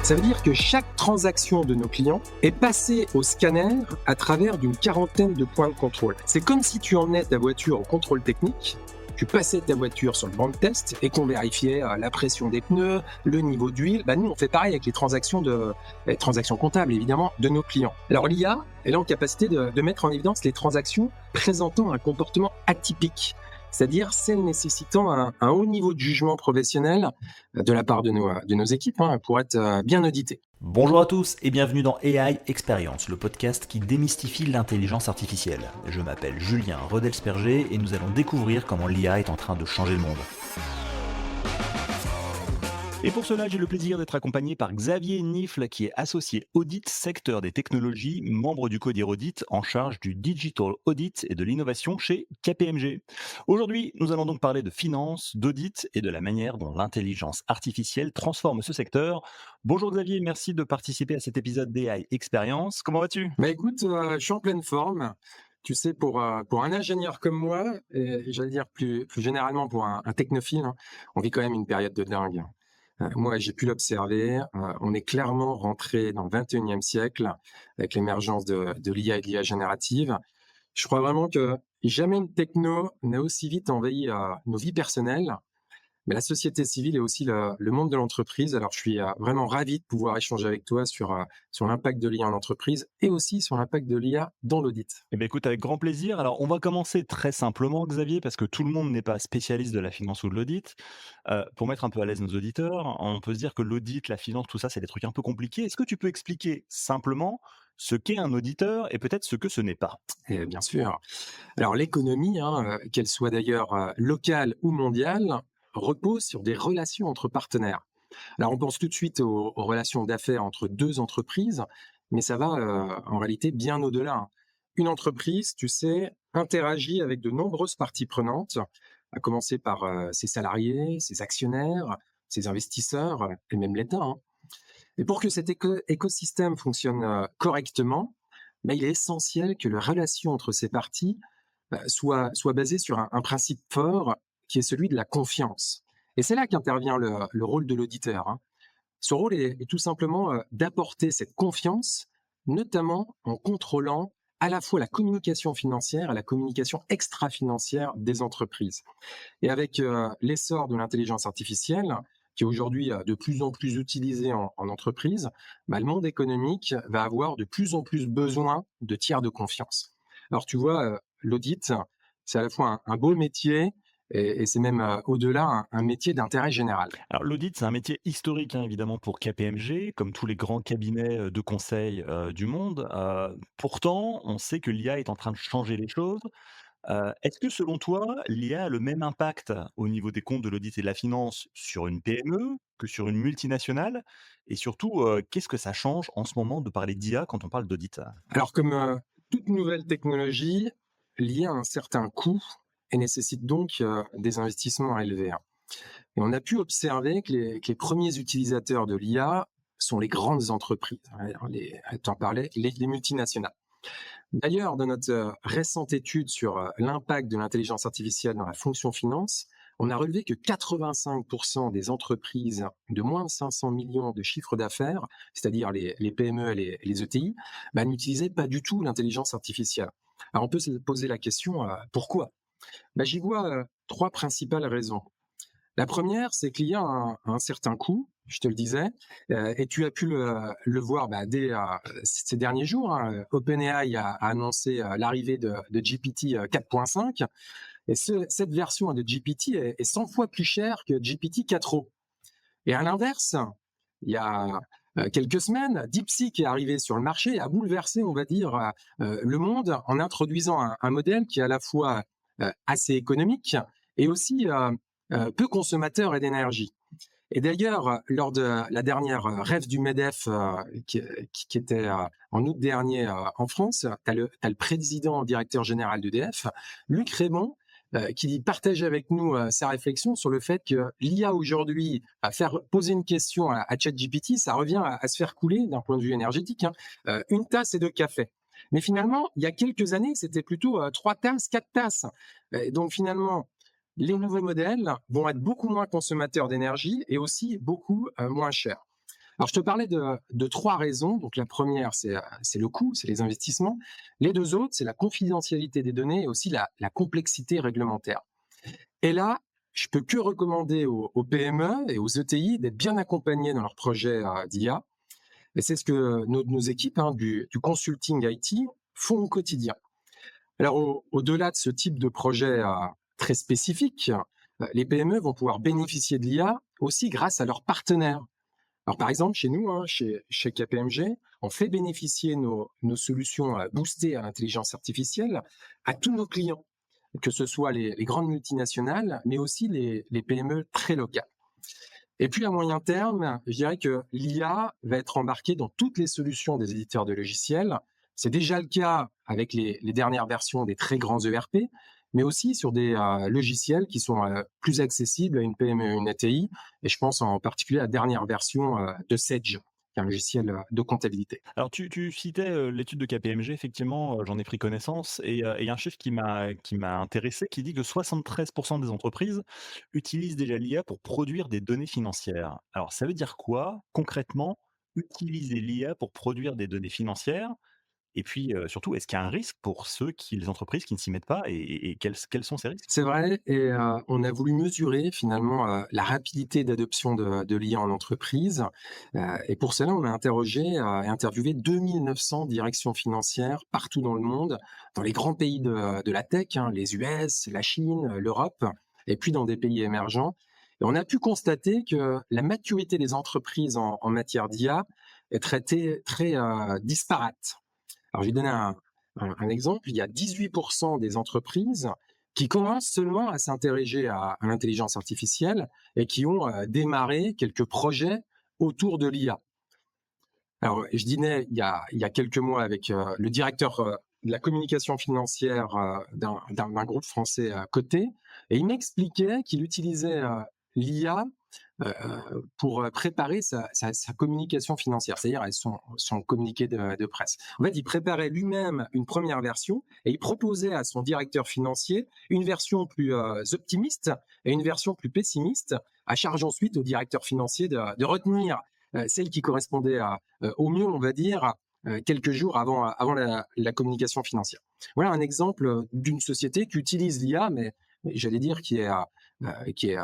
Ça veut dire que chaque transaction de nos clients est passée au scanner à travers d'une quarantaine de points de contrôle. C'est comme si tu emmenais ta voiture au contrôle technique, tu passais ta voiture sur le banc de test et qu'on vérifiait la pression des pneus, le niveau d'huile. Nous, on fait pareil avec les transactions comptables, évidemment, de nos clients. Alors, l'IA, elle est en capacité de mettre en évidence les transactions présentant un comportement atypique, c'est-à-dire celles nécessitant un haut niveau de jugement professionnel de la part de nos équipes pour être bien auditées. Bonjour à tous et bienvenue dans AI Experience, le podcast qui démystifie l'intelligence artificielle. Je m'appelle Julien Rodelsperger et nous allons découvrir comment l'IA est en train de changer le monde. Et pour cela, j'ai le plaisir d'être accompagné par Xavier Nifle, qui est associé audit secteur des technologies, membre du Codir Audit, en charge du Digital Audit et de l'innovation chez KPMG. Aujourd'hui, nous allons donc parler de finance, d'audit et de la manière dont l'intelligence artificielle transforme ce secteur. Bonjour Xavier, merci de participer à cet épisode d'AI Experience. Comment vas-tu ? Écoute, je suis en pleine forme. Tu sais, pour un ingénieur comme moi, et j'allais dire plus généralement pour un technophile, on vit quand même une période de dingue. Moi, j'ai pu l'observer. On est clairement rentré dans le 21e siècle avec l'émergence de l'IA et de l'IA générative. Je crois vraiment que jamais une techno n'a aussi vite envahi nos vies personnelles. Mais la société civile et aussi le monde de l'entreprise. Alors, je suis vraiment ravi de pouvoir échanger avec toi sur l'impact de l'IA en entreprise et aussi sur l'impact de l'IA dans l'audit. Eh bien, écoute, avec grand plaisir. Alors, on va commencer très simplement, Xavier, parce que tout le monde n'est pas spécialiste de la finance ou de l'audit. Pour mettre un peu à l'aise nos auditeurs, on peut se dire que l'audit, la finance, tout ça, c'est des trucs un peu compliqués. Est-ce que tu peux expliquer simplement ce qu'est un auditeur et peut-être ce que ce n'est pas ? Et bien sûr. Alors, l'économie, qu'elle soit d'ailleurs locale ou mondiale, repose sur des relations entre partenaires. Alors, on pense tout de suite aux relations d'affaires entre deux entreprises, mais ça va en réalité bien au-delà. Une entreprise, tu sais, interagit avec de nombreuses parties prenantes, à commencer par ses salariés, ses actionnaires, ses investisseurs et même l'État. Et pour que cet écosystème fonctionne correctement, il est essentiel que la relation entre ces parties soit basée sur un principe fort qui est celui de la confiance. Et c'est là qu'intervient le rôle de l'auditeur. Ce rôle est tout simplement d'apporter cette confiance, notamment en contrôlant à la fois la communication financière et la communication extra-financière des entreprises. Et avec l'essor de l'intelligence artificielle, qui est aujourd'hui de plus en plus utilisée en entreprise, le monde économique va avoir de plus en plus besoin de tiers de confiance. Alors tu vois, l'audit, c'est à la fois un beau métier et c'est même au-delà un métier d'intérêt général. Alors, l'audit, c'est un métier historique, évidemment, pour KPMG, comme tous les grands cabinets de conseil du monde. Pourtant, on sait que l'IA est en train de changer les choses. Est-ce que selon toi, l'IA a le même impact au niveau des comptes de l'audit et de la finance sur une PME que sur une multinationale? Et surtout, qu'est-ce que ça change en ce moment de parler d'IA quand on parle d'audit? Alors comme toute nouvelle technologie, l'IA a un certain coût et nécessite donc des investissements élevés. Et on a pu observer que les premiers utilisateurs de l'IA sont les grandes entreprises, t'en parlais, les multinationales. D'ailleurs, dans notre récente étude sur l'impact de l'intelligence artificielle dans la fonction finance, on a relevé que 85% des entreprises de moins de 500 millions de chiffre d'affaires, c'est-à-dire les PME et les ETI, n'utilisaient pas du tout l'intelligence artificielle. Alors on peut se poser la question, pourquoi ? J'y vois trois principales raisons. La première, c'est qu'il y a un certain coût, je te le disais, et tu as pu le voir dès ces derniers jours. OpenAI a annoncé l'arrivée de GPT 4.5, et cette version de GPT est 100 fois plus chère que GPT 4o. Et à l'inverse, il y a quelques semaines, DeepSeek est arrivé sur le marché et a bouleversé, on va dire, le monde en introduisant un modèle qui est à la fois assez économique et aussi peu consommateur et d'énergie. Et d'ailleurs, lors de la dernière REF du MEDEF qui était en août dernier en France, tu as le président directeur général d'EDF, Luc Rémont, qui partageait avec nous sa réflexion sur le fait que l'IA aujourd'hui, à faire poser une question à ChatGPT, ça revient à se faire couler d'un point de vue énergétique, une tasse et 2 cafés. Mais finalement, il y a quelques années, c'était plutôt 3 tasses, 4 tasses. Donc finalement, les nouveaux modèles vont être beaucoup moins consommateurs d'énergie et aussi beaucoup moins chers. Alors, je te parlais de 3 raisons. Donc, la première, c'est le coût, c'est les investissements. Les 2 autres, c'est la confidentialité des données et aussi la complexité réglementaire. Et là, je peux que recommander aux PME et aux ETI d'être bien accompagnés dans leurs projets d'IA. Et c'est ce que nos équipes du consulting IT font au quotidien. Alors, au-delà de ce type de projet très spécifique, les PME vont pouvoir bénéficier de l'IA aussi grâce à leurs partenaires. Alors, par exemple, chez nous, chez KPMG, on fait bénéficier nos solutions boostées à l'intelligence artificielle à tous nos clients, que ce soit les grandes multinationales, mais aussi les PME très locales. Et puis, à moyen terme, je dirais que l'IA va être embarquée dans toutes les solutions des éditeurs de logiciels. C'est déjà le cas avec les dernières versions des très grands ERP, mais aussi sur des logiciels qui sont plus accessibles à une PME et une ETI. Et je pense en particulier à la dernière version de Sage, qui est un logiciel de comptabilité. Alors tu citais, l'étude de KPMG, effectivement, j'en ai pris connaissance et il y a un chiffre qui m'a intéressé qui dit que 73 des entreprises utilisent déjà l'IA pour produire des données financières. Alors ça veut dire quoi, concrètement, utiliser l'IA pour produire des données financières? Et puis, surtout, est-ce qu'il y a un risque pour les entreprises qui ne s'y mettent pas et quels sont ces risques? C'est vrai, et on a voulu mesurer finalement la rapidité d'adoption de l'IA en entreprise. Et pour cela, on a interrogé et interviewé 2900 directions financières partout dans le monde, dans les grands pays de la tech, les US, la Chine, l'Europe, et puis dans des pays émergents. Et on a pu constater que la maturité des entreprises en matière d'IA est très disparate. Alors, je vais donner un exemple. Il y a 18% des entreprises qui commencent seulement à s'intéresser à l'intelligence artificielle et qui ont démarré quelques projets autour de l'IA. Alors, je dînais il y a quelques mois avec le directeur de la communication financière d'un groupe français coté, et il m'expliquait qu'il utilisait l'IA pour préparer sa communication financière, c'est-à-dire son communiqué de presse. En fait, il préparait lui-même une première version et il proposait à son directeur financier une version plus optimiste et une version plus pessimiste, à charge ensuite au directeur financier de retenir celle qui correspondait au mieux, on va dire, quelques jours avant la communication financière. Voilà un exemple d'une société qui utilise l'IA, mais j'allais dire qui est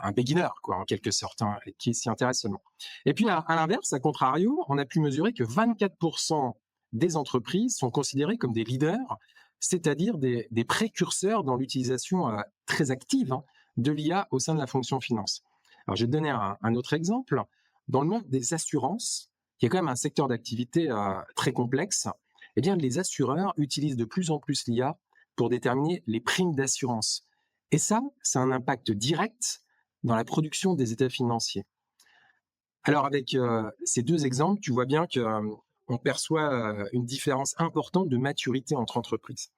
un beginner, quoi, en quelque sorte, qui s'y intéresse seulement. Et puis, à l'inverse, à contrario, on a pu mesurer que 24% des entreprises sont considérées comme des leaders, c'est-à-dire des précurseurs dans l'utilisation très active de l'IA au sein de la fonction finance. Alors, je vais te donner un autre exemple. Dans le monde des assurances, qui est quand même un secteur d'activité très complexe, eh bien, les assureurs utilisent de plus en plus l'IA pour déterminer les primes d'assurance. Et ça a un impact direct dans la production des états financiers. Alors, avec ces 2 exemples, tu vois bien qu'on perçoit une différence importante de maturité entre entreprises.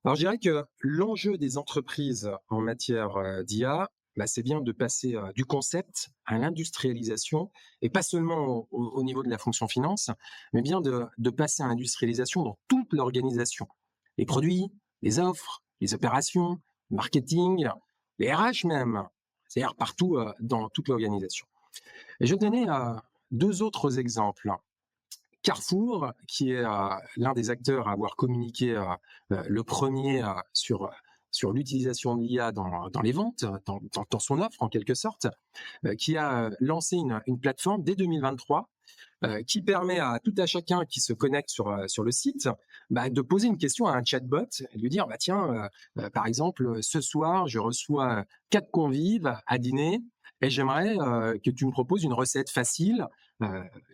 Alors, je dirais que l'enjeu des entreprises en matière d'IA, c'est bien de passer du concept à l'industrialisation, et pas seulement au niveau de la fonction finance, mais bien de passer à l'industrialisation dans toute l'organisation. Les produits, les offres, les opérations, le marketing, les RH même, c'est-à-dire partout dans toute l'organisation. Et je vais te donner 2 autres exemples. Carrefour, qui est l'un des acteurs à avoir communiqué le premier sur l'utilisation de l'IA dans les ventes, dans son offre en quelque sorte, qui a lancé une plateforme dès 2023 qui permet à tout à chacun qui se connecte sur le site de poser une question à un chatbot et de lui dire tiens, par exemple, ce soir, je reçois 4 convives à dîner et j'aimerais que tu me proposes une recette facile.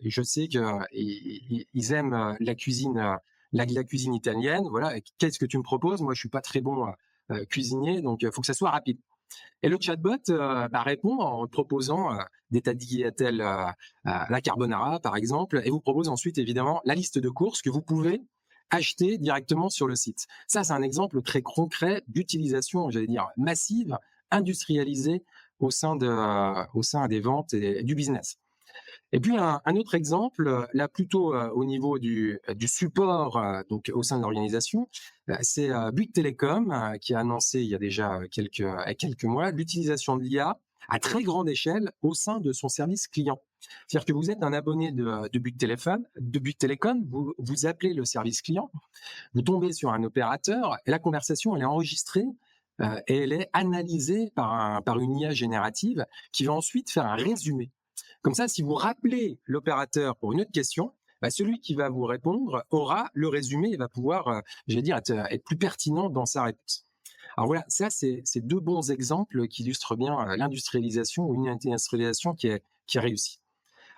Je sais qu'ils aiment la cuisine, la cuisine italienne. Voilà, qu'est-ce que tu me proposes? Moi, je suis pas très bon cuisinier, donc il faut que ça soit rapide. Et le chatbot répond en proposant des tagliatelles la carbonara, par exemple, et vous propose ensuite, évidemment, la liste de courses que vous pouvez acheter directement sur le site. Ça, c'est un exemple très concret d'utilisation, j'allais dire, massive, industrialisée au sein des ventes et du business. Et puis, un autre exemple, là plutôt au niveau du support, donc au sein de l'organisation, c'est Bouygues Telecom qui a annoncé il y a déjà quelques mois l'utilisation de l'IA à très grande échelle au sein de son service client. C'est-à-dire que vous êtes un abonné de Bouygues Télécom, vous appelez le service client, vous tombez sur un opérateur et la conversation elle est enregistrée et elle est analysée par une IA générative qui va ensuite faire un résumé. Comme ça, si vous rappelez l'opérateur pour une autre question, celui qui va vous répondre aura le résumé et va pouvoir, être plus pertinent dans sa réponse. Alors voilà, ça c'est deux bons exemples qui illustrent bien l'industrialisation ou une industrialisation qui est réussie.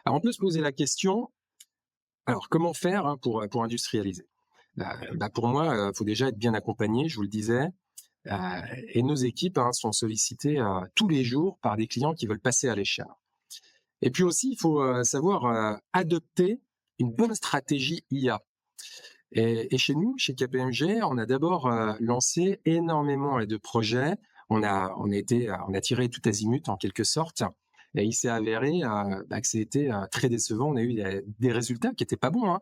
Alors on peut se poser la question, alors comment faire pour industrialiser? Pour moi, il faut déjà être bien accompagné, je vous le disais, et nos équipes sont sollicitées tous les jours par des clients qui veulent passer à l'échelle. Et puis aussi, il faut savoir adopter une bonne stratégie IA. Et chez nous, chez KPMG, on a d'abord lancé énormément de projets. On a tiré tout azimut en quelque sorte. Et il s'est avéré que c'était très décevant. On a eu des résultats qui étaient pas bons.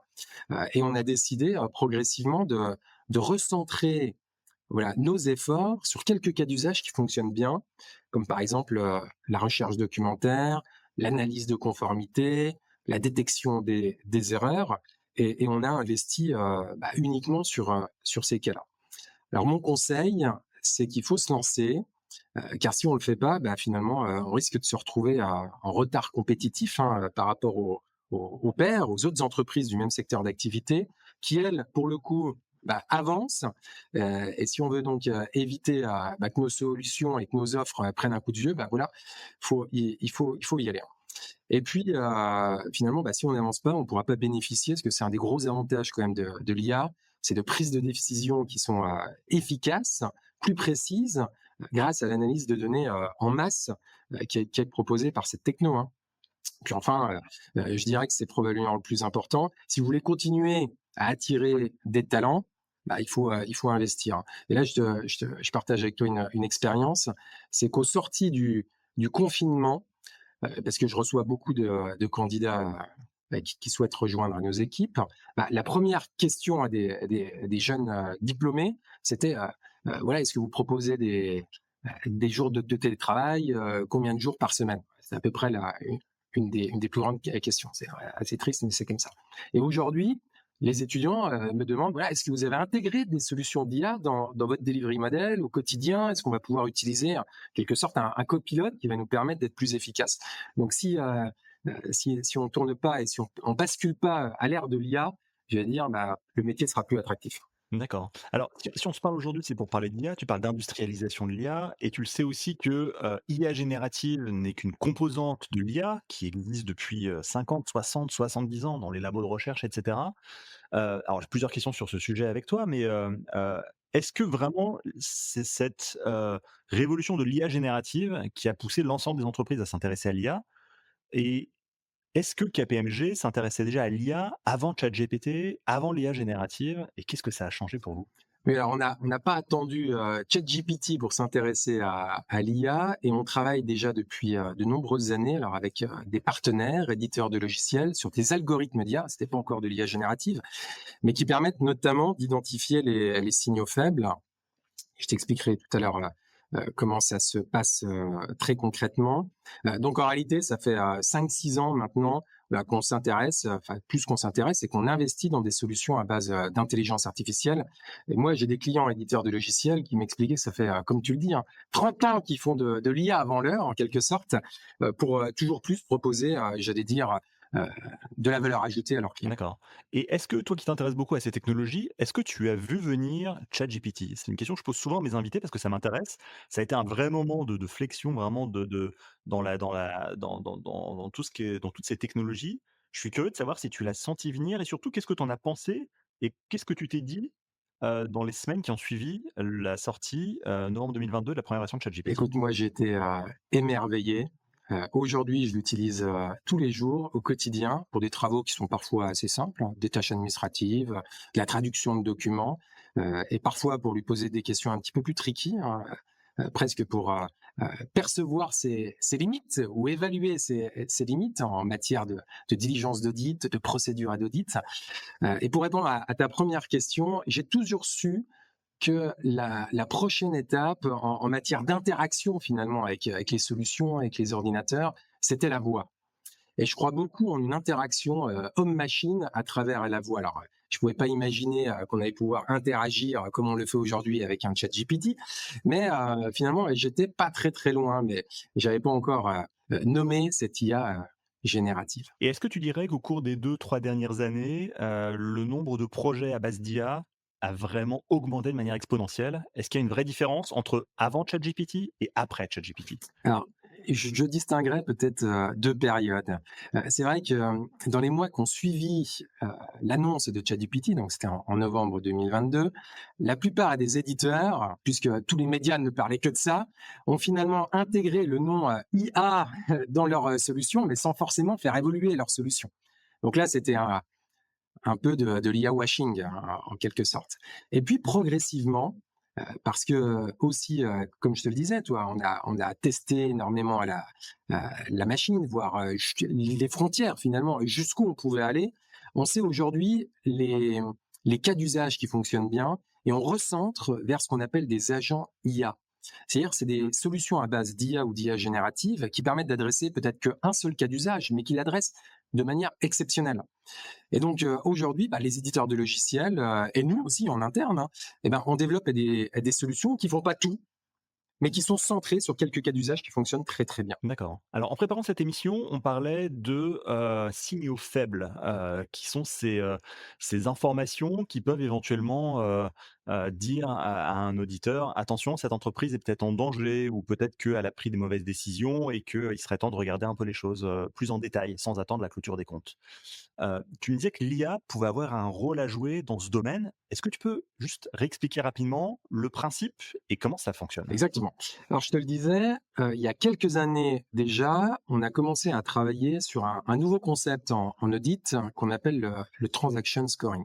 Et on a décidé progressivement de recentrer nos efforts sur quelques cas d'usage qui fonctionnent bien, comme par exemple la recherche documentaire, l'analyse de conformité, la détection des erreurs, et on a investi uniquement sur ces cas-là. Alors mon conseil, c'est qu'il faut se lancer, car si on le fait pas, finalement, on risque de se retrouver en retard compétitif par rapport aux pairs, aux autres entreprises du même secteur d'activité, qui elles, pour le coup, avancent. Et si on veut donc éviter que nos solutions et que nos offres prennent un coup de vieux, il faut y aller. Et puis, finalement, si on n'avance pas, on ne pourra pas bénéficier, parce que c'est un des gros avantages quand même de l'IA, c'est de prises de décision qui sont efficaces, plus précises, grâce à l'analyse de données en masse qui est proposée par cette techno. Puis enfin, je dirais que c'est probablement le plus important. Si vous voulez continuer à attirer des talents, il faut investir. Et là, je partage avec toi une expérience, c'est qu'au sorti du confinement, parce que je reçois beaucoup de candidats qui souhaitent rejoindre nos équipes. La première question à des jeunes diplômés, c'était est-ce que vous proposez des jours de télétravail, combien de jours par semaine? C'est à peu près une des plus grandes questions. C'est assez triste, mais c'est comme ça. Et aujourd'hui, les étudiants me demandent, est-ce que vous avez intégré des solutions d'IA dans votre delivery model au quotidien? Est-ce qu'on va pouvoir utiliser en quelque sorte un copilote qui va nous permettre d'être plus efficace? Donc si on tourne pas et si on bascule pas à l'ère de l'IA, je vais dire, le métier sera plus attractif. D'accord. Alors, si on se parle aujourd'hui, c'est pour parler d'IA, tu parles d'industrialisation de l'IA, et tu le sais aussi que IA générative n'est qu'une composante de l'IA qui existe depuis 50, 60, 70 ans dans les labos de recherche, etc. Alors, j'ai plusieurs questions sur ce sujet avec toi, mais est-ce que vraiment c'est cette révolution de l'IA générative qui a poussé l'ensemble des entreprises à s'intéresser à l'IA? Et est-ce que KPMG s'intéressait déjà à l'IA avant ChatGPT, avant l'IA générative, et qu'est-ce que ça a changé pour vous? Mais alors, on n'a pas attendu ChatGPT pour s'intéresser à l'IA, et on travaille déjà depuis de nombreuses années alors avec des partenaires, éditeurs de logiciels, sur des algorithmes d'IA. C'était pas encore de l'IA générative, mais qui permettent notamment d'identifier les signaux faibles. Je t'expliquerai tout à l'heure comment ça se passe très concrètement. Donc en réalité, ça fait 5-6 ans maintenant qu'on s'intéresse, plus qu'on s'intéresse, et qu'on investit dans des solutions à base d'intelligence artificielle. Et moi, j'ai des clients éditeurs de logiciels qui m'expliquaient que ça fait, comme tu le dis, 30 ans qu'ils font de l'IA avant l'heure, en quelque sorte, pour toujours plus proposer, j'allais dire, euh, de la valeur ajoutée à leurs clients. D'accord. Et est-ce que toi qui t'intéresses beaucoup à ces technologies, est-ce que tu as vu venir ChatGPT? C'est une question que je pose souvent à mes invités parce que ça m'intéresse. Ça a été un vrai moment de flexion, vraiment dans tout ce qui est dans toutes ces technologies. Je suis curieux de savoir si tu l'as senti venir et surtout qu'est-ce que tu en as pensé et qu'est-ce que tu t'es dit, dans les semaines qui ont suivi la sortie, novembre 2022 de la première version de ChatGPT? Écoute, moi, j'ai été émerveillé. Aujourd'hui, je l'utilise tous les jours, au quotidien, pour des travaux qui sont parfois assez simples, des tâches administratives, de la traduction de documents, et parfois pour lui poser des questions un petit peu plus tricky, presque pour percevoir ses limites ou évaluer ses limites en matière de diligence d'audit, de procédure d'audit. Et pour répondre à ta première question, j'ai toujours su que la prochaine étape en matière d'interaction finalement avec les solutions, avec les ordinateurs, c'était la voix. Et je crois beaucoup en une interaction homme-machine à travers la voix. Alors, je ne pouvais pas imaginer qu'on allait pouvoir interagir comme on le fait aujourd'hui avec un chat GPT, mais finalement, j'étais pas très très loin, mais j'avais pas encore nommé cette IA générative. Et est-ce que tu dirais qu'au cours des 2-3 dernières années, le nombre de projets à base d'IA a vraiment augmenté de manière exponentielle? Est-ce qu'il y a une vraie différence entre avant ChatGPT et après ChatGPT? Alors, je distinguerais peut-être deux périodes. C'est vrai que dans les mois qui ont suivi l'annonce de ChatGPT, donc c'était en novembre 2022, la plupart des éditeurs, puisque tous les médias ne parlaient que de ça, ont finalement intégré le nom IA dans leur solution, mais sans forcément faire évoluer leur solution. Donc là, c'était un peu de l'IA washing, en quelque sorte. Et puis progressivement, parce que aussi, comme je te le disais, toi, on a testé énormément la machine, voir les frontières finalement, jusqu'où on pouvait aller. On sait aujourd'hui les cas d'usage qui fonctionnent bien et on recentre vers ce qu'on appelle des agents IA. C'est-à-dire, c'est des solutions à base d'IA ou d'IA générative qui permettent d'adresser peut-être qu'un seul cas d'usage, mais qui l'adressent de manière exceptionnelle. Et donc aujourd'hui, les éditeurs de logiciels et nous aussi en interne, on développe des solutions qui font pas tout, mais qui sont centrées sur quelques cas d'usage qui fonctionnent très très bien. D'accord. Alors, en préparant cette émission, on parlait de signaux faibles, qui sont ces informations qui peuvent éventuellement dire à un auditeur: «Attention, cette entreprise est peut-être en danger» ou peut-être qu'elle a pris des mauvaises décisions et qu'il serait temps de regarder un peu les choses plus en détail, sans attendre la clôture des comptes. Tu me disais que l'IA pouvait avoir un rôle à jouer dans ce domaine. Est-ce que tu peux juste réexpliquer rapidement le principe et comment ça fonctionne? Exactement. Alors je te le disais, il y a quelques années déjà, on a commencé à travailler sur un nouveau concept en audit qu'on appelle le transaction scoring.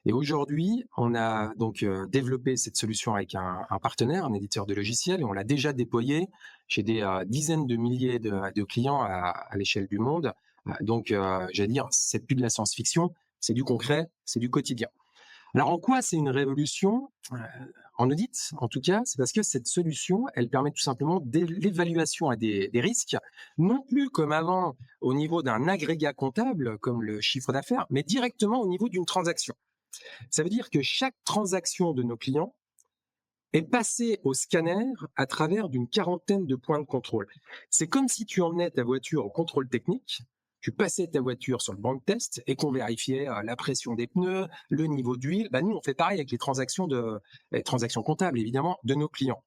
Et aujourd'hui, on a donc développé cette solution avec un partenaire, un éditeur de logiciels, et on l'a déjà déployé chez des dizaines de milliers de clients à l'échelle du monde. J'allais dire, c'est plus de la science-fiction, c'est du concret, c'est du quotidien. Alors, en quoi c'est une révolution en audit, en tout cas, c'est parce que cette solution, elle permet tout simplement l'évaluation des risques, non plus comme avant au niveau d'un agrégat comptable, comme le chiffre d'affaires, mais directement au niveau d'une transaction. Ça veut dire que chaque transaction de nos clients est passée au scanner à travers d'une quarantaine de points de contrôle. C'est comme si tu emmenais ta voiture au contrôle technique, tu passais ta voiture sur le banc de test et qu'on vérifiait la pression des pneus, le niveau d'huile. Nous, on fait pareil avec les transactions comptables, évidemment, de nos clients.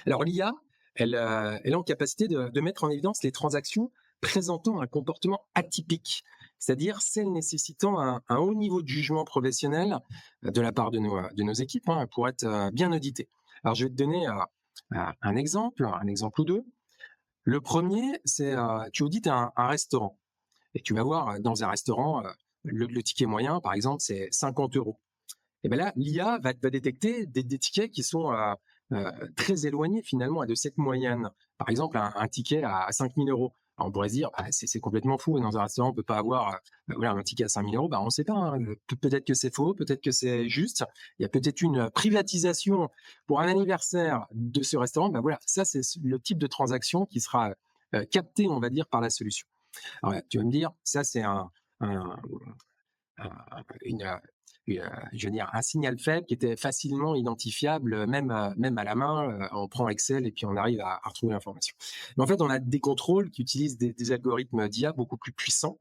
Alors, l'IA, elle est en capacité de mettre en évidence les transactions présentant un comportement atypique, c'est-à-dire celles nécessitant un haut niveau de jugement professionnel de la part de nos équipes pour être bien auditées. Alors, je vais te donner un exemple ou deux. Le premier, c'est tu audites un restaurant et tu vas voir dans un restaurant, le ticket moyen, par exemple, c'est 50 euros. Et bien là, l'IA va détecter des tickets qui sont très éloignés finalement de cette moyenne. Par exemple, un ticket à 5 000 euros. Alors, on pourrait se dire, c'est complètement fou. Dans un restaurant, on ne peut pas avoir un ticket à 5 000 euros. On ne sait pas. Peut-être que c'est faux, peut-être que c'est juste. Il y a peut-être une privatisation pour un anniversaire de ce restaurant. Ça, c'est le type de transaction qui sera capté, on va dire, par la solution. Alors, tu vas me dire, ça, c'est un, une, je veux dire, un signal faible qui était facilement identifiable, même à la main. On prend Excel et puis on arrive à retrouver l'information. Mais en fait, on a des contrôles qui utilisent des algorithmes d'IA beaucoup plus puissants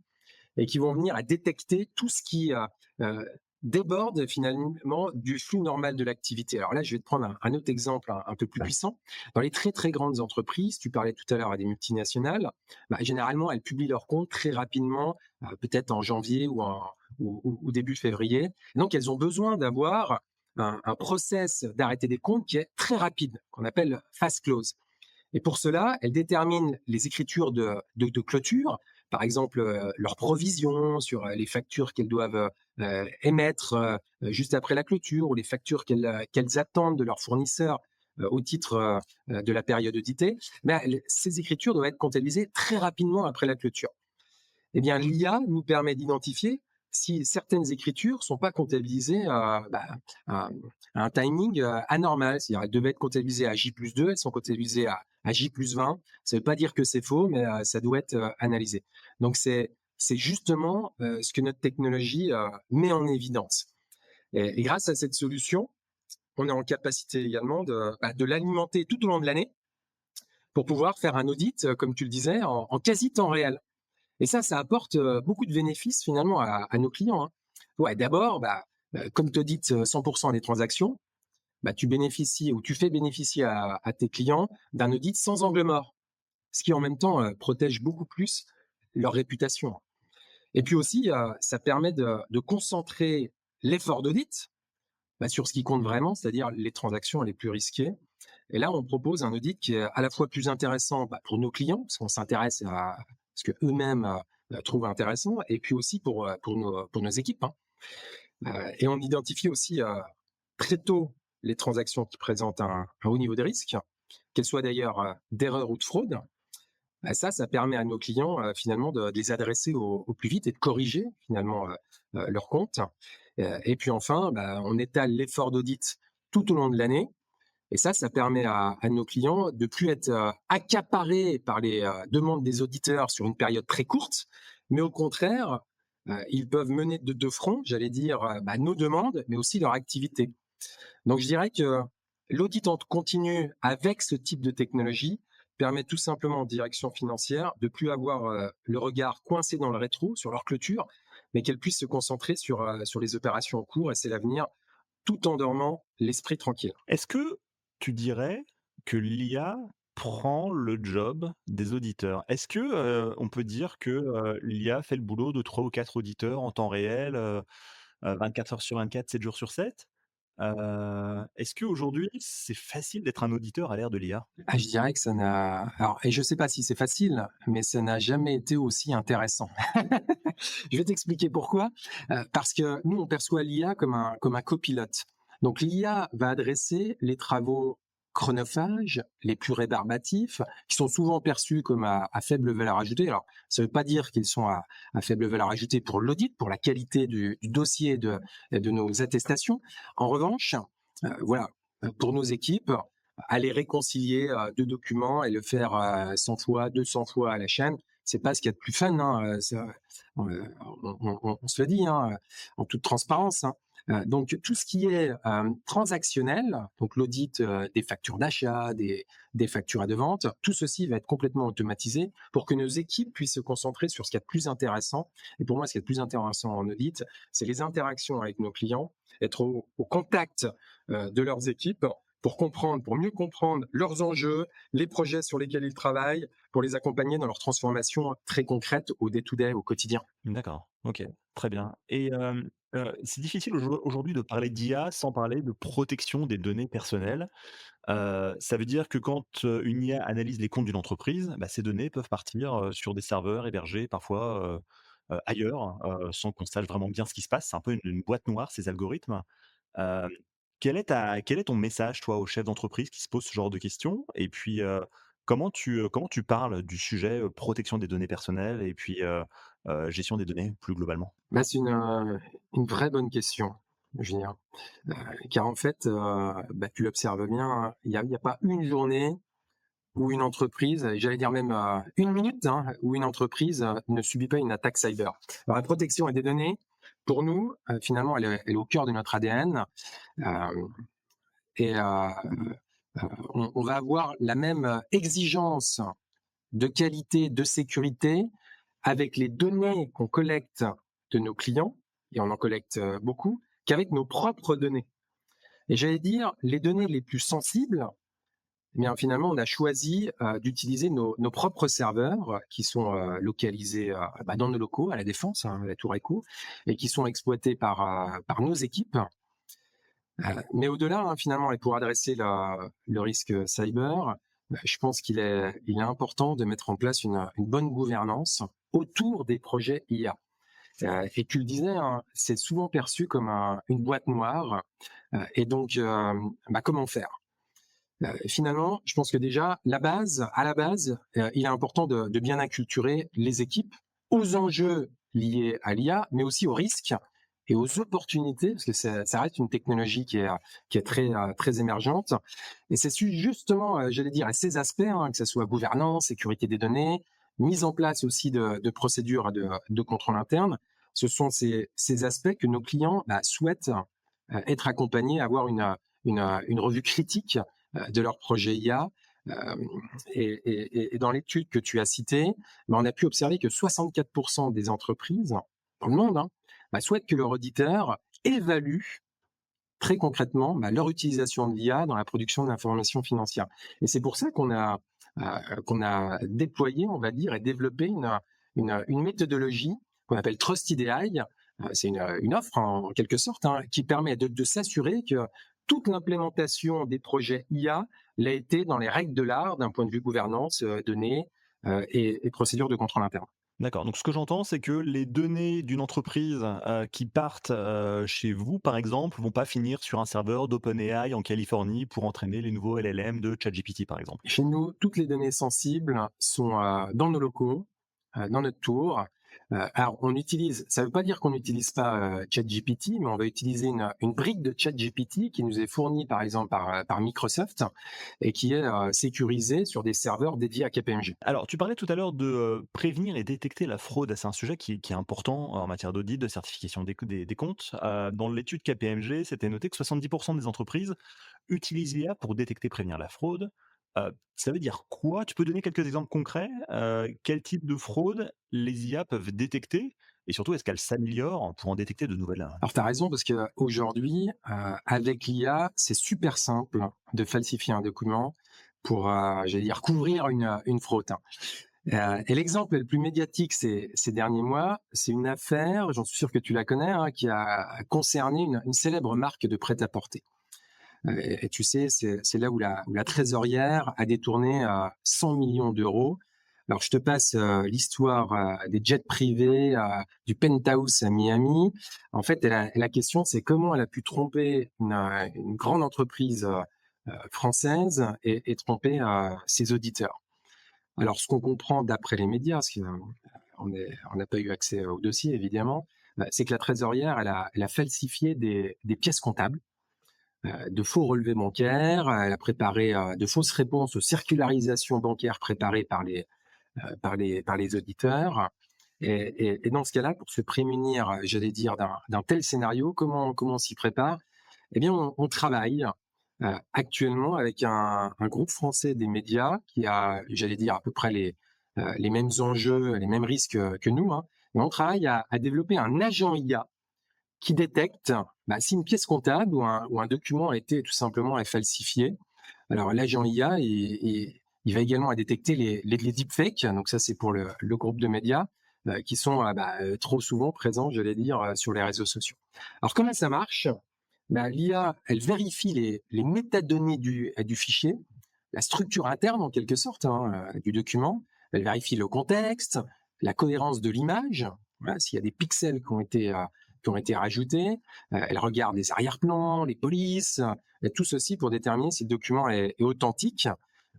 et qui vont venir à détecter tout ce qui déborde finalement du flux normal de l'activité. Alors là, je vais te prendre un autre exemple un peu plus puissant. Dans les très très grandes entreprises, tu parlais tout à l'heure à des multinationales, généralement elles publient leurs comptes très rapidement, peut-être en janvier ou début février. Et donc elles ont besoin d'avoir un process d'arrêter des comptes qui est très rapide, qu'on appelle fast close. Et pour cela, elles déterminent les écritures de clôture, par exemple leurs provisions sur les factures qu'elles doivent émettre juste après la clôture ou les factures qu'elles attendent de leurs fournisseurs au titre de la période auditée. Ces écritures doivent être comptabilisées très rapidement après la clôture. Eh bien, l'IA nous permet d'identifier si certaines écritures sont pas comptabilisées à un timing anormal. C'est-à-dire, elles devaient être comptabilisées à J+2, elles sont comptabilisées à J+20. Ça veut pas dire que c'est faux, mais ça doit être analysé. Donc, c'est justement ce que notre technologie met en évidence. Et grâce à cette solution, on est en capacité également de l'alimenter tout au long de l'année pour pouvoir faire un audit, comme tu le disais, en quasi temps réel. Et ça apporte beaucoup de bénéfices finalement à nos clients. Hein. Ouais, d'abord, comme tu audites 100% des transactions, tu bénéficies ou tu fais bénéficier à tes clients d'un audit sans angle mort, ce qui en même temps protège beaucoup plus leur réputation. Et puis aussi, ça permet de concentrer l'effort d'audit sur ce qui compte vraiment, c'est-à-dire les transactions les plus risquées. Et là, on propose un audit qui est à la fois plus intéressant pour nos clients, parce qu'on s'intéresse à ce que eux-mêmes trouvent intéressant, et puis aussi pour nos équipes. Hein. Et on identifie aussi très tôt les transactions qui présentent un haut niveau de risque, qu'elles soient d'ailleurs d'erreur ou de fraude. Ça permet à nos clients finalement de les adresser au plus vite et de corriger finalement leur compte. Et puis enfin, on étale l'effort d'audit tout au long de l'année. Et ça permet à nos clients de plus être accaparés par les demandes des auditeurs sur une période très courte, mais au contraire, ils peuvent mener de deux fronts, j'allais dire, nos demandes, mais aussi leur activité. Donc je dirais que l'audit en continu avec ce type de technologie permet tout simplement aux directions financières de plus avoir le regard coincé dans le rétro sur leur clôture, mais qu'elles puissent se concentrer sur les opérations en cours, et c'est l'avenir, tout en dormant l'esprit tranquille. Est-ce que tu dirais que l'IA prend le job des auditeurs? Est-ce que, on peut dire que, l'IA fait le boulot de 3 ou 4 auditeurs en temps réel, 24 heures sur 24, 7 jours sur 7? Est-ce qu'aujourd'hui, c'est facile d'être un auditeur à l'ère de l'IA? Je dirais que ça n'a alors et je sais pas si c'est facile, mais ça n'a jamais été aussi intéressant. Je vais t'expliquer pourquoi. Parce que nous, on perçoit l'IA comme un copilote. Donc l'IA va adresser les travaux chronophages, les plus rébarbatifs, qui sont souvent perçus comme à faible valeur ajoutée. Alors, ça ne veut pas dire qu'ils sont à faible valeur ajoutée pour l'audit, pour la qualité du dossier de nos attestations. En revanche, voilà, pour nos équipes, aller réconcilier deux documents et le faire 100 fois, 200 fois à la chaîne, c'est pas ce qu'il y a de plus fun. Hein, on se le dit en toute transparence. Hein. Donc tout ce qui est transactionnel, donc l'audit des factures d'achat, des factures de vente, tout ceci va être complètement automatisé pour que nos équipes puissent se concentrer sur ce qu'il y a de plus intéressant. Et pour moi, ce qui est de plus intéressant en audit, c'est les interactions avec nos clients, être au contact de leurs équipes pour mieux comprendre leurs enjeux, les projets sur lesquels ils travaillent, pour les accompagner dans leur transformation très concrète au day-to-day, au quotidien. D'accord, OK, très bien. Et c'est difficile aujourd'hui de parler d'IA sans parler de protection des données personnelles. Ça veut dire que quand, une IA analyse les comptes d'une entreprise, ces données peuvent partir, sur des serveurs hébergés parfois, ailleurs, sans qu'on sache vraiment bien ce qui se passe. C'est un peu une boîte noire, ces algorithmes. Heu, quel est ton message, toi, aux chefs d'entreprise qui se posent ce genre de questions? Et puis, comment tu parles du sujet, protection des données personnelles et puis, gestion des données plus globalement? C'est une vraie bonne question, Julien. Car en fait, tu l'observes bien, hein, il y a pas une journée où une entreprise, et j'allais dire même une minute, où une entreprise ne subit pas une attaque cyber. Alors la protection des données, pour nous, finalement, elle est au cœur de notre ADN. euh, et on va avoir la même exigence de qualité, de sécurité avec les données qu'on collecte de nos clients, et on en collecte beaucoup, qu'avec nos propres données. Et j'allais dire, les données les plus sensibles, eh bien, finalement, on a choisi d'utiliser nos propres serveurs qui sont localisés dans nos locaux à la Défense, à la Tour Écho, et qui sont exploités par nos équipes. Mais au-delà, finalement, et pour adresser le risque cyber, je pense il est important de mettre en place une bonne gouvernance autour des projets IA. Et tu le disais, c'est souvent perçu comme une boîte noire. Et donc, comment faire? Finalement, je pense que déjà, à la base, il est important de bien acculturer les équipes aux enjeux liées à l'IA, mais aussi aux risques et aux opportunités, parce que ça reste une technologie qui est très émergente. Et c'est justement, j'allais dire, à ces aspects, que ce soit gouvernance, sécurité des données, mise en place aussi de procédures de contrôle interne, ce sont ces aspects que nos clients souhaitent être accompagnés, avoir une revue critique de leur projet IA. Et dans l'étude que tu as citée, on a pu observer que 64% des entreprises dans le monde souhaitent que leur auditeur évalue très concrètement leur utilisation de l'IA dans la production de l'information financière. Et c'est pour ça qu'on a déployé, on va dire, et développé une méthodologie qu'on appelle Trusted AI. C'est une offre en quelque sorte qui permet de s'assurer que toute l'implémentation des projets IA l'a été dans les règles de l'art d'un point de vue gouvernance, données et procédures de contrôle interne. D'accord, donc ce que j'entends, c'est que les données d'une entreprise, qui partent, chez vous, par exemple, vont pas finir sur un serveur d'OpenAI en Californie pour entraîner les nouveaux LLM de ChatGPT, par exemple? Chez nous, toutes les données sensibles sont dans nos locaux, dans notre tour. Alors, ça ne veut pas dire qu'on n'utilise pas ChatGPT, mais on va utiliser une brique de ChatGPT qui nous est fournie, par exemple, par Microsoft et qui est sécurisée sur des serveurs dédiés à KPMG. Alors, tu parlais tout à l'heure de, prévenir et détecter la fraude. C'est un sujet qui est important en matière d'audit, de certification des comptes. Dans l'étude KPMG, c'était noté que 70 des entreprises utilisent l'IA pour détecter, prévenir la fraude. Ça veut dire quoi? Tu peux donner quelques exemples concrets? Quel type de fraude les IA peuvent détecter? Et surtout, est-ce qu'elles s'améliorent pour en détecter de nouvelles? Alors, tu as raison, parce qu'aujourd'hui, avec l'IA, c'est super simple de falsifier un document pour, j'allais dire, couvrir une fraude. Et l'exemple le plus médiatique ces derniers mois, c'est une affaire, j'en suis sûr que tu la connais, qui a concerné une célèbre marque de prêt-à-porter. Et tu sais, c'est là où la trésorière a détourné 100 millions d'euros. Alors, je te passe l'histoire des jets privés, du penthouse à Miami. En fait, la question, c'est comment elle a pu tromper une grande entreprise française et tromper ses auditeurs. Alors, ce qu'on comprend d'après les médias, parce qu'on n'a pas eu accès au dossier, évidemment, c'est que la trésorière, elle a falsifié des pièces comptables, de faux relevés bancaires, elle a préparé de fausses réponses aux circularisations bancaires préparées par les auditeurs. Et dans ce cas-là, pour se prémunir, j'allais dire, d'un tel scénario, comment on s'y prépare? Eh bien, on travaille actuellement avec un groupe français des médias qui a, j'allais dire, à peu près les mêmes enjeux, les mêmes risques que nous. Et on travaille à développer un agent IA qui détecte si une pièce comptable ou un document a été tout simplement falsifié. Alors, l'agent IA, il va également détecter les deepfakes. Donc ça, c'est pour le groupe de médias qui sont trop souvent présents, j'allais dire, sur les réseaux sociaux. Alors, comment ça marche? L'IA, elle vérifie les métadonnées du fichier, la structure interne en quelque sorte du document. Elle vérifie le contexte, la cohérence de l'image. Voilà, s'il y a des pixels qui ont été rajoutés. Elle regarde les arrière-plans, les polices, et tout ceci pour déterminer si le document est authentique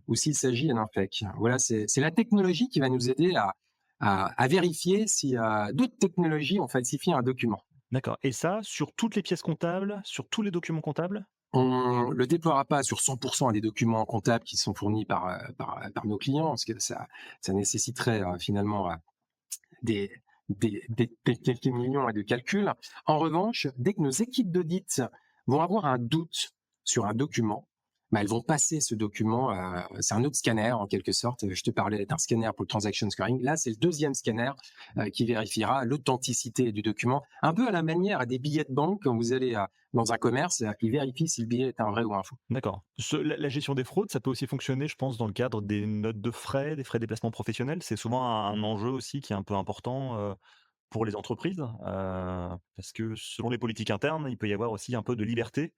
ou s'il s'agit d'un fake. Voilà, c'est la technologie qui va nous aider à vérifier si d'autres technologies ont falsifié un document. D'accord, et ça, sur toutes les pièces comptables, sur tous les documents comptables? On le déploiera pas sur 100% des documents comptables qui sont fournis par nos clients, parce que ça nécessiterait finalement des quelques millions de calculs. En revanche, dès que nos équipes d'audit vont avoir un doute sur un document, elles vont passer ce document, c'est un autre scanner en quelque sorte. Je te parlais d'un scanner pour le transaction scoring. Là, c'est le deuxième scanner qui vérifiera l'authenticité du document, un peu à la manière des billets de banque quand vous allez dans un commerce, il vérifie si le billet est un vrai ou un faux. D'accord. La gestion des fraudes, ça peut aussi fonctionner, je pense, dans le cadre des notes de frais, des frais de déplacement professionnels. C'est souvent un enjeu aussi qui est un peu important pour les entreprises, parce que selon les politiques internes, il peut y avoir aussi un peu de liberté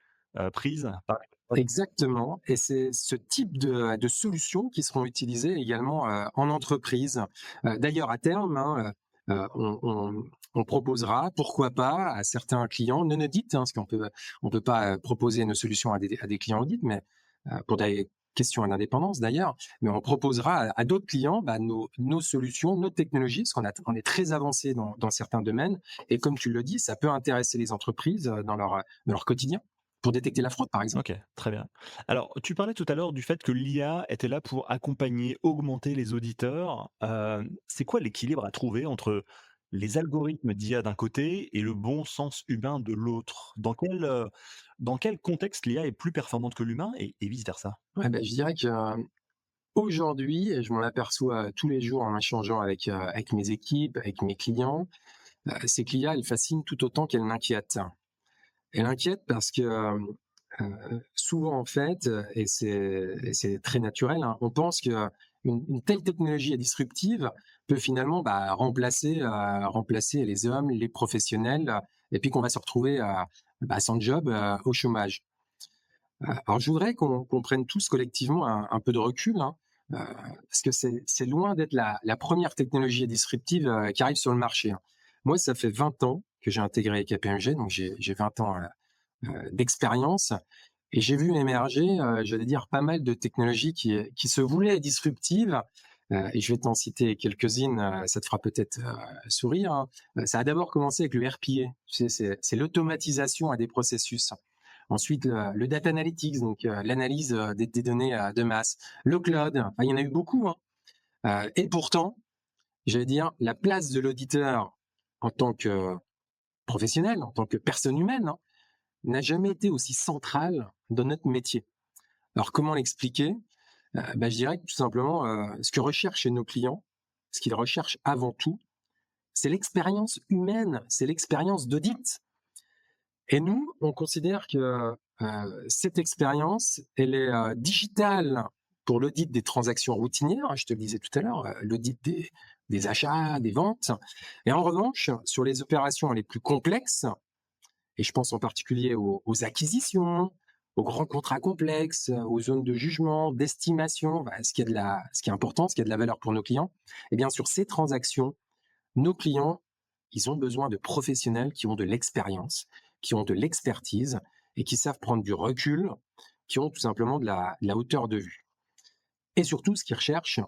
prise par. Exactement, et c'est ce type de solutions qui seront utilisées également en entreprise. D'ailleurs, à terme, on proposera, pourquoi pas, à certains clients non audit, parce qu'on peut pas proposer nos solutions à des clients audit, mais pour des question d'indépendance d'ailleurs, mais on proposera à d'autres clients nos solutions, notre technologie, parce on est très avancé dans certains domaines. Et comme tu le dis, ça peut intéresser les entreprises dans leur quotidien pour détecter la fraude, par exemple. OK, très bien. Alors, tu parlais tout à l'heure du fait que l'IA était là pour accompagner, augmenter les auditeurs. C'est quoi l'équilibre à trouver entre les algorithmes d'IA d'un côté et le bon sens humain de l'autre? Dans quel contexte l'IA est plus performante que l'humain et vice versa? Ouais, je dirais que aujourd'hui, et je m'en aperçois tous les jours en échangeant avec mes équipes, avec mes clients, c'est que l'IA, elle fascine tout autant qu'elle m'inquiète. Elle inquiète parce que souvent, en fait, et c'est très naturel, hein, on pense que une telle technologie est disruptive peut finalement remplacer les hommes, les professionnels, et puis qu'on va se retrouver sans job, au chômage. Alors, je voudrais qu'on prenne tous collectivement un peu de recul, hein, parce que c'est loin d'être la première technologie disruptive qui arrive sur le marché, hein. Moi, ça fait 20 ans que j'ai intégré KPMG, donc j'ai 20 ans d'expérience, et j'ai vu émerger, j'allais dire, pas mal de technologies qui se voulaient disruptives, et je vais t'en citer quelques-unes, ça te fera peut-être sourire, hein. Ça a d'abord commencé avec le RPA, tu sais, c'est l'automatisation des processus. Ensuite, le data analytics, donc l'analyse des données de masse. Le cloud, enfin, il y en a eu beaucoup, hein. Et pourtant, j'allais dire, la place de l'auditeur en tant que professionnel, en tant que personne humaine, hein, n'a jamais été aussi centrale dans notre métier. Alors, comment l'expliquer? Je dirais que tout simplement, ce que recherchent chez nos clients, ce qu'ils recherchent avant tout, c'est l'expérience humaine, c'est l'expérience d'audit. Et nous, on considère que cette expérience, elle est digitale pour l'audit des transactions routinières, hein, je te le disais tout à l'heure, l'audit des achats, des ventes. Et en revanche, sur les opérations les plus complexes, et je pense en particulier aux acquisitions, aux grands contrats complexes, aux zones de jugement, d'estimation, ce qui est important, ce qui a de la valeur pour nos clients, et bien sur ces transactions, nos clients, ils ont besoin de professionnels qui ont de l'expérience, qui ont de l'expertise et qui savent prendre du recul, qui ont tout simplement de la hauteur de vue. Et surtout, ce qu'ils recherchent,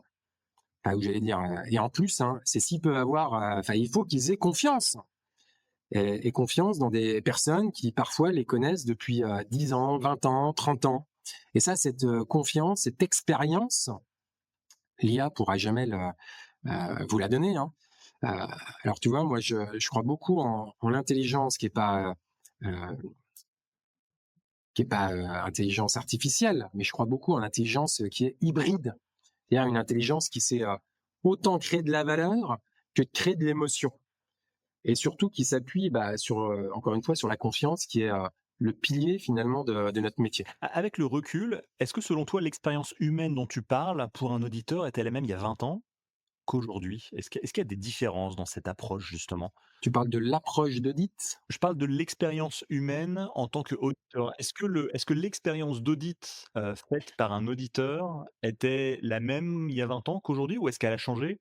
où j'allais dire, et en plus, hein, c'est s'ils peuvent avoir, il faut qu'ils aient confiance. Et confiance dans des personnes qui parfois les connaissent depuis 10 ans, 20 ans, 30 ans. Et ça, cette confiance, cette expérience, l'IA pourra jamais vous la donner, hein. Alors tu vois, moi je crois beaucoup en l'intelligence euh, qui est pas intelligence artificielle, mais je crois beaucoup en l'intelligence qui est hybride, c'est-à-dire une intelligence qui sait autant créer de la valeur que créer de l'émotion, et surtout qui s'appuie sur encore une fois sur la confiance qui est le pilier finalement de notre métier. Avec le recul, est-ce que selon toi l'expérience humaine dont tu parles pour un auditeur était la même il y a 20 ans qu'aujourd'hui? Est-ce qu'il y a des différences dans cette approche justement? Tu parles de l'approche d'audit. Je parle de l'expérience humaine en tant qu'auditeur. Est-ce que l'expérience d'audit, faite par un auditeur était la même il y a 20 ans qu'aujourd'hui ou est-ce qu'elle a changé,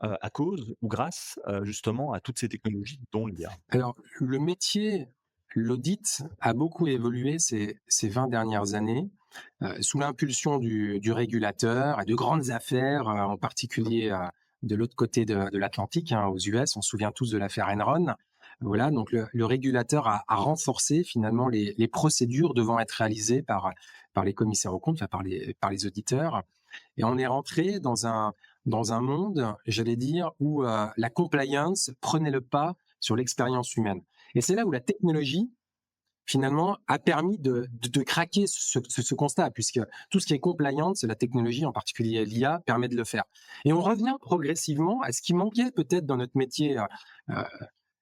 à cause ou grâce, justement à toutes ces technologies dont l'IA? Alors le métier, l'audit a beaucoup évolué ces 20 dernières années, sous l'impulsion du régulateur et de grandes affaires, en particulier de l'autre côté de l'Atlantique, hein, aux US. On se souvient tous de l'affaire Enron. Voilà, donc le régulateur a renforcé finalement les procédures devant être réalisées par les commissaires aux comptes, enfin par les auditeurs. Et on est rentré dans un monde, j'allais dire, où la compliance prenait le pas sur l'expérience humaine. Et c'est là où la technologie finalement, a permis de craquer ce constat, puisque tout ce qui est compliance, la technologie, en particulier l'IA, permet de le faire. Et on revient progressivement à ce qui manquait peut-être dans notre métier euh,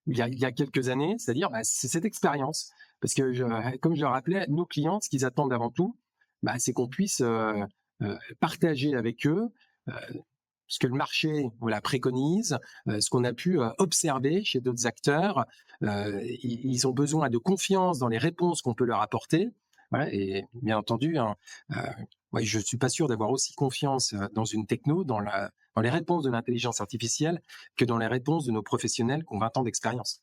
il y a quelques années, c'est-à-dire c'est cette expérience. Parce que, comme je le rappelais, nos clients, ce qu'ils attendent avant tout, c'est qu'on puisse partager avec eux ce que le marché préconise, ce qu'on a pu observer chez d'autres acteurs. Ils ont besoin de confiance dans les réponses qu'on peut leur apporter. Voilà, et bien entendu, hein, ouais, je ne suis pas sûr d'avoir aussi confiance dans une techno, dans les réponses de l'intelligence artificielle, que dans les réponses de nos professionnels qui ont 20 ans d'expérience.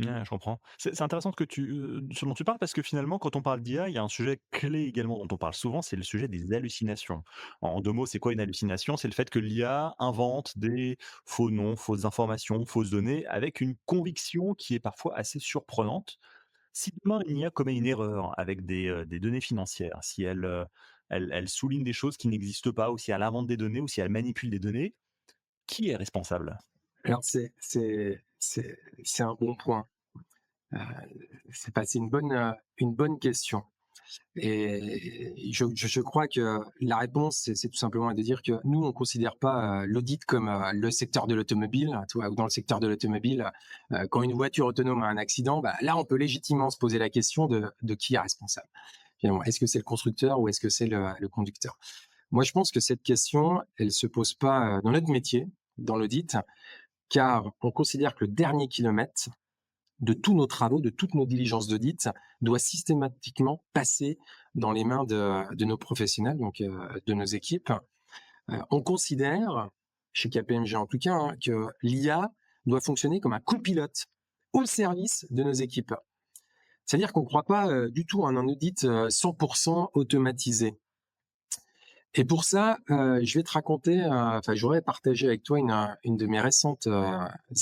Ouais, je comprends. C'est intéressant ce dont tu parles parce que finalement, quand on parle d'IA, il y a un sujet clé également dont on parle souvent, c'est le sujet des hallucinations. En 2 mots, c'est quoi une hallucination? C'est le fait que l'IA invente des faux noms, fausses informations, fausses données avec une conviction qui est parfois assez surprenante. Si demain une IA commet une erreur avec des données financières, si elle souligne des choses qui n'existent pas ou si elle invente des données ou si elle manipule des données, qui est responsable? Alors c'est un bon point. Heu, c'est une bonne question. Et je crois que la réponse, c'est tout simplement de dire que nous, on considère pas l'audit comme le secteur de l'automobile, tu vois, ou dans le secteur de l'automobile, quand une voiture autonome a un accident, bah, là, on peut légitimement se poser la question de qui est responsable. Finalement, est-ce que c'est le constructeur ou est-ce que c'est le conducteur? Moi, je pense que cette question, elle se pose pas dans notre métier, dans l'audit, car on considère que le dernier kilomètre de tous nos travaux, de toutes nos diligences d'audit, doit systématiquement passer dans les mains de nos professionnels, donc de nos équipes. On considère, chez KPMG en tout cas, hein, que l'IA doit fonctionner comme un copilote au service de nos équipes. C'est-à-dire qu'on ne croit pas du tout en un audit 100% automatisé. Et pour ça, je vais te raconter, enfin, j'aurais partagé avec toi une de mes récentes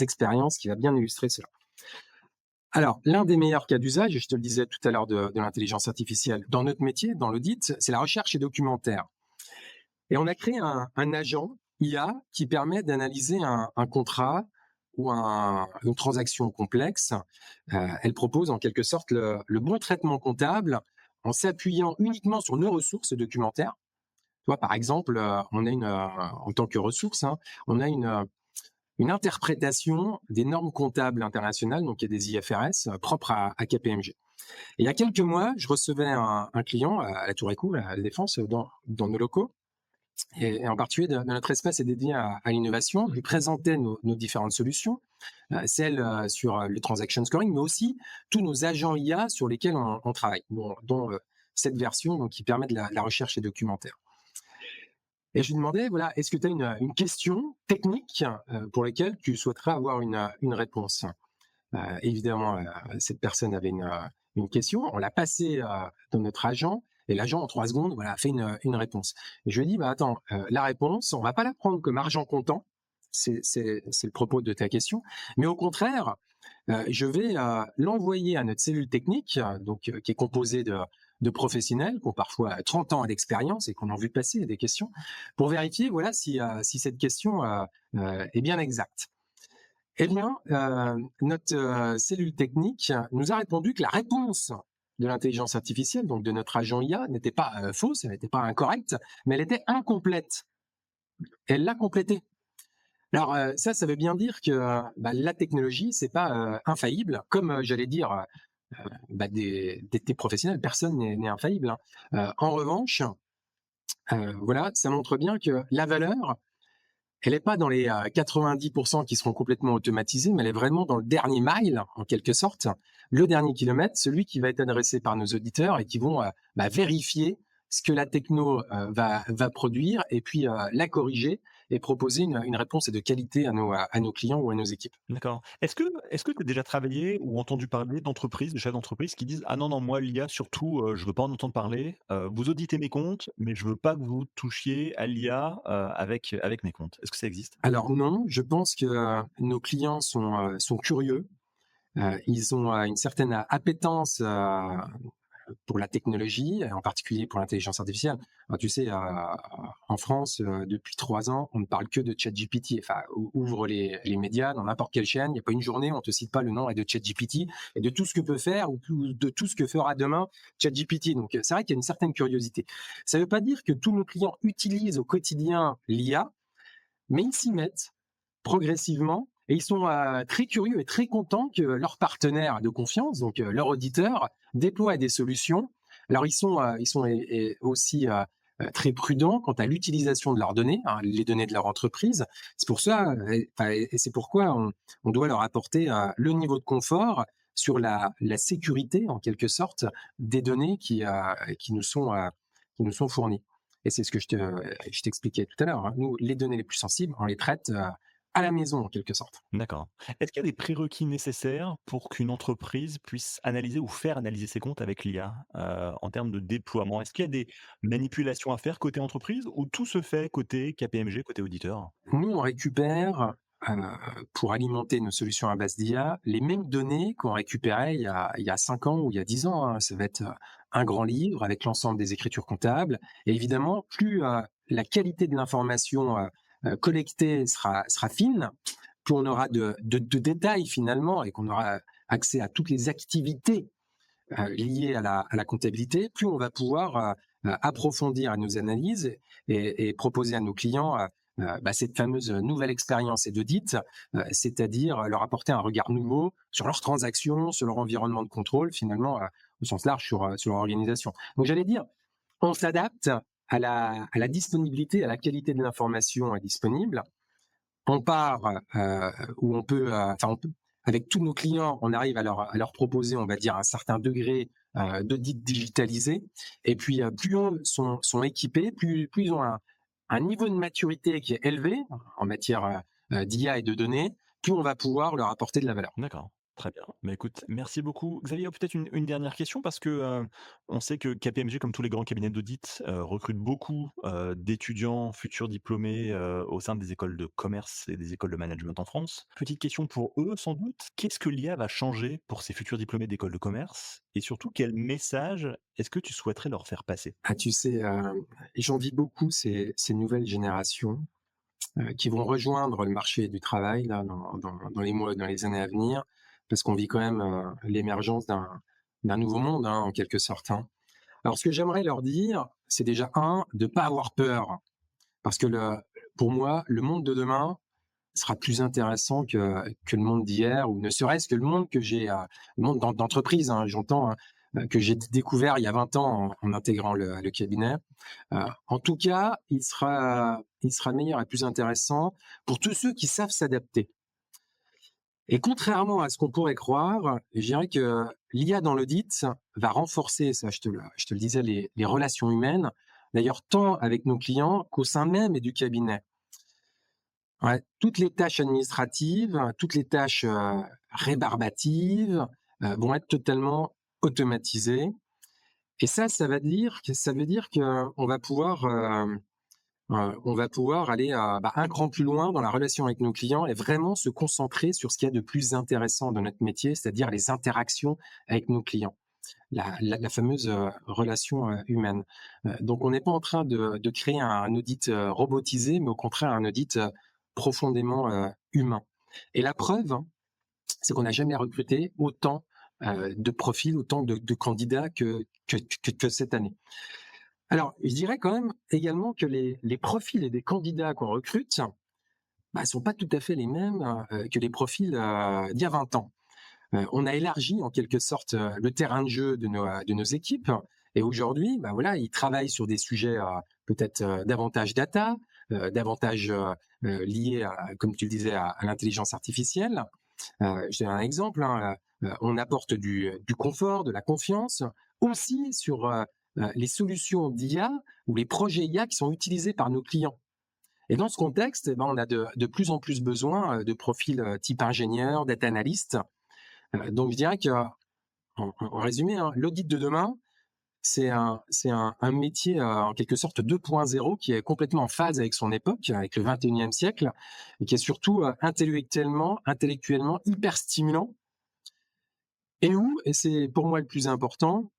expériences qui va bien illustrer cela. Alors, l'un des meilleurs cas d'usage, et je te le disais tout à l'heure de l'intelligence artificielle, dans notre métier, dans l'audit, c'est la recherche et documentaire. Et on a créé un agent IA qui permet d'analyser un contrat ou une transaction complexe. Elle propose en quelque sorte le bon traitement comptable en s'appuyant uniquement sur nos ressources documentaires. Tu vois, par exemple, on a en tant que ressource, hein, on a une interprétation des normes comptables internationales, donc il y a des IFRS propres à KPMG. Et il y a quelques mois, je recevais un client à la Tour Écho, à la Défense, dans nos locaux, et en particulier de notre espace est dédié à l'innovation. Je lui présentais nos différentes solutions, celles sur le transaction scoring, mais aussi tous nos agents IA sur lesquels on travaille, dont cette version donc, qui permet de la recherche et documentaire. Et je lui demandais, voilà, est-ce que tu as une question technique pour laquelle tu souhaiterais avoir une réponse? Évidemment, cette personne avait une question, on l'a passée dans notre agent, et l'agent, en 3 secondes, voilà, a fait une réponse. Et je lui ai dit, bah, attends, la réponse, on va pas la prendre comme argent comptant, c'est le propos de ta question, mais au contraire, je vais l'envoyer à notre cellule technique, donc qui est composée de professionnels qui ont parfois 30 ans d'expérience et qu'on a vu passer des questions, pour vérifier voilà, si cette question est bien exacte. Eh bien, notre cellule technique nous a répondu que la réponse de l'intelligence artificielle, donc de notre agent IA, n'était pas fausse, elle n'était pas incorrecte, mais elle était incomplète. Elle l'a complétée. Alors ça veut bien dire que la technologie, c'est pas infaillible, comme j'allais dire des professionnels, personne n'est infaillible, hein. En revanche, voilà, ça montre bien que la valeur, elle n'est pas dans les 90% qui seront complètement automatisés, mais elle est vraiment dans le dernier mile, en quelque sorte, le dernier kilomètre, celui qui va être adressé par nos auditeurs et qui vont vérifier ce que la techno va produire et puis la corriger et proposer une réponse de qualité à nos clients ou à nos équipes. D'accord. Est-ce que tu as déjà travaillé ou entendu parler d'entreprises, de chefs d'entreprise qui disent: «Ah non, non, moi l'IA surtout, je veux pas en entendre parler, vous auditez mes comptes, mais je veux pas que vous touchiez à l'IA, avec mes comptes». Est-ce que ça existe? Alors non, je pense que nos clients sont curieux. Ils ont une certaine appétence pour la technologie, en particulier pour l'intelligence artificielle. Alors, tu sais, en France, depuis 3 ans, on ne parle que de ChatGPT. Enfin, ouvre les médias dans n'importe quelle chaîne, il n'y a pas une journée où on te cite pas le nom de ChatGPT et de tout ce que peut faire ou de tout ce que fera demain ChatGPT. Donc, c'est vrai qu'il y a une certaine curiosité. Ça ne veut pas dire que tous nos clients utilisent au quotidien l'IA, mais ils s'y mettent progressivement et ils sont très curieux et très contents que leurs partenaires de confiance, donc leur auditeur, déploie des solutions. Alors ils sont aussi très prudents quant à l'utilisation de leurs données, hein, les données de leur entreprise. C'est pour ça, et c'est pourquoi on doit leur apporter le niveau de confort sur la sécurité, en quelque sorte, des données qui nous sont fournies. Et c'est ce que je t'expliquais tout à l'heure, hein. Nous, les données les plus sensibles, on les traite à la maison en quelque sorte. D'accord. Est-ce qu'il y a des prérequis nécessaires pour qu'une entreprise puisse analyser ou faire analyser ses comptes avec l'IA, en termes de déploiement? Est-ce qu'il y a des manipulations à faire côté entreprise ou tout se fait côté KPMG, côté auditeur? Nous, on récupère, heu, pour alimenter nos solutions à base d'IA, les mêmes données qu'on récupérait il y a 5 ans ou il y a 10 ans, hein. Ça va être, un grand livre avec l'ensemble des écritures comptables et évidemment, plus, la qualité de l'information, collectée sera fine, plus on aura de détails finalement et qu'on aura accès à toutes les activités liées à la comptabilité, plus on va pouvoir approfondir nos analyses et proposer à nos clients cette fameuse nouvelle expérience et d'audit, c'est-à-dire leur apporter un regard nouveau sur leurs transactions, sur leur environnement de contrôle, finalement, au sens large, sur leur organisation. Donc j'allais dire, on s'adapte à la disponibilité, à la qualité de l'information disponible. On part où on peut, enfin, on peut, avec tous nos clients, on arrive à leur proposer, on va dire, un certain degré d'audit digitalisé. Et puis, plus sont équipés, plus ils ont un niveau de maturité qui est élevé en matière d'IA et de données, plus on va pouvoir leur apporter de la valeur. D'accord, très bien. Mais écoute, merci beaucoup. Xavier, peut-être une dernière question parce que, on sait que KPMG, comme tous les grands cabinets d'audit, recrute beaucoup, d'étudiants futurs diplômés, au sein des écoles de commerce et des écoles de management en France. Petite question pour eux, sans doute, qu'est-ce que l'IA va changer pour ces futurs diplômés d'écoles de commerce? Et surtout, quel message est-ce que tu souhaiterais leur faire passer? Ah, tu sais, j'envie beaucoup ces nouvelles générations qui vont rejoindre le marché du travail là, dans les mois, dans les années à venir, parce qu'on vit quand même l'émergence d'un nouveau monde, hein, en quelque sorte. Hein. Alors, ce que j'aimerais leur dire, c'est déjà de pas avoir peur, parce que pour moi, le monde de demain sera plus intéressant que le monde d'hier, ou ne serait-ce que le monde que j'ai, le monde d'entreprise, hein, j'entends, hein, que j'ai découvert il y a 20 ans en intégrant le cabinet. En tout cas, il sera meilleur et plus intéressant pour tous ceux qui savent s'adapter. Et contrairement à ce qu'on pourrait croire, je dirais que l'IA dans l'audit va renforcer, ça je te le disais, les relations humaines, d'ailleurs tant avec nos clients qu'au sein même et du cabinet. Ouais, toutes les tâches administratives, toutes les tâches rébarbatives vont être totalement automatisées. Et ça veut dire qu'on va pouvoir on va pouvoir aller un cran plus loin dans la relation avec nos clients et vraiment se concentrer sur ce qu'il y a de plus intéressant dans notre métier, c'est-à-dire les interactions avec nos clients, la fameuse relation humaine. Donc, on n'est pas en train de créer un audit robotisé, mais au contraire un audit profondément humain. Et la preuve, hein, c'est qu'on n'a jamais recruté autant de profils, autant de candidats que cette année. Alors, je dirais quand même également que les profils et des candidats qu'on recrute sont pas tout à fait les mêmes que les profils d'il y a 20 ans. On a élargi en quelque sorte le terrain de jeu de nos équipes et aujourd'hui, voilà, ils travaillent sur des sujets peut-être davantage data, davantage liés, comme tu le disais, à l'intelligence artificielle. Je donne un exemple, hein, on apporte du confort, de la confiance, aussi sur les solutions d'IA ou les projets IA qui sont utilisés par nos clients. Et dans ce contexte, on a de plus en plus besoin de profils type ingénieur, data analyst. Donc je dirais que, en résumé, hein, l'audit de demain, c'est un métier en quelque sorte 2.0 qui est complètement en phase avec son époque, avec le 21e siècle, et qui est surtout intellectuellement hyper stimulant. Et c'est pour moi le plus important,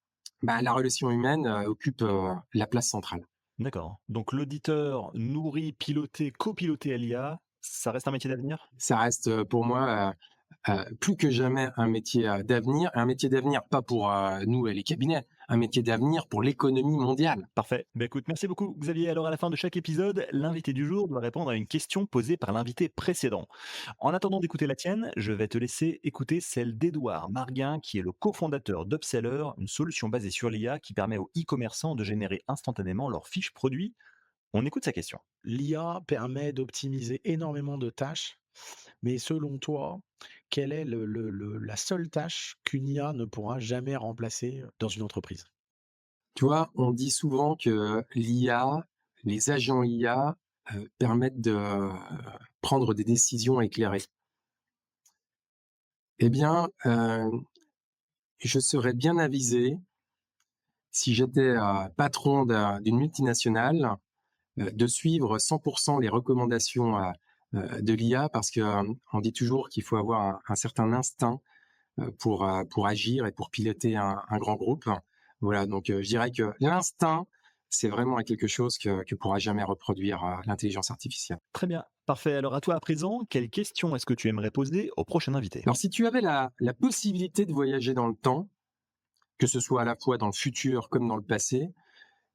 la relation humaine occupe la place centrale. D'accord. Donc l'auditeur nourri, piloté, copiloté à l'IA, ça reste un métier d'avenir? Ça reste pour moi plus que jamais un métier d'avenir pas pour nous et les cabinets, un métier d'avenir pour l'économie mondiale. Parfait. Bah, écoute, merci beaucoup Xavier. Alors à la fin de chaque épisode, l'invité du jour doit répondre à une question posée par l'invité précédent. En attendant d'écouter la tienne, je vais te laisser écouter celle d'Édouard Marguin, qui est le cofondateur d'Upseller, une solution basée sur l'IA qui permet aux e-commerçants de générer instantanément leurs fiches produits. On écoute sa question. L'IA permet d'optimiser énormément de tâches, mais selon toi, quelle est la seule tâche qu'une IA ne pourra jamais remplacer dans une entreprise? Tu vois, on dit souvent que l'IA, les agents IA permettent de prendre des décisions éclairées? Eh bien, je serais bien avisé si j'étais patron d'une multinationale, de suivre 100% les recommandations de l'IA parce que on dit toujours qu'il faut avoir un certain instinct pour agir et pour piloter un grand groupe. Voilà, donc je dirais que l'instinct, c'est vraiment quelque chose que pourra jamais reproduire l'intelligence artificielle. Très bien, parfait. Alors à toi à présent, quelle question est-ce que tu aimerais poser au prochain invité? Alors, si tu avais la possibilité de voyager dans le temps, que ce soit à la fois dans le futur comme dans le passé,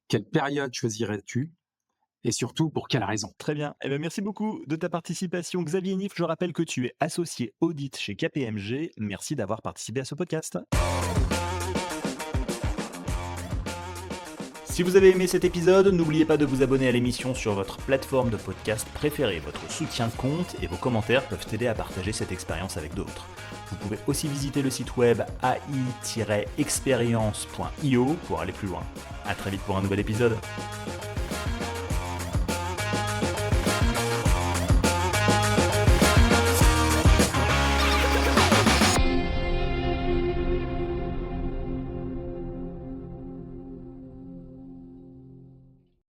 quelle période choisirais-tu et surtout pour quelle raison? Très bien. Eh bien, merci beaucoup de ta participation, Xavier Nif. Je rappelle que tu es associé audit chez KPMG. Merci d'avoir participé à ce podcast. Si vous avez aimé cet épisode, n'oubliez pas de vous abonner à l'émission sur votre plateforme de podcast préférée. Votre soutien compte et vos commentaires peuvent aider à partager cette expérience avec d'autres. Vous pouvez aussi visiter le site web ai-experience.io pour aller plus loin. À très vite pour un nouvel épisode.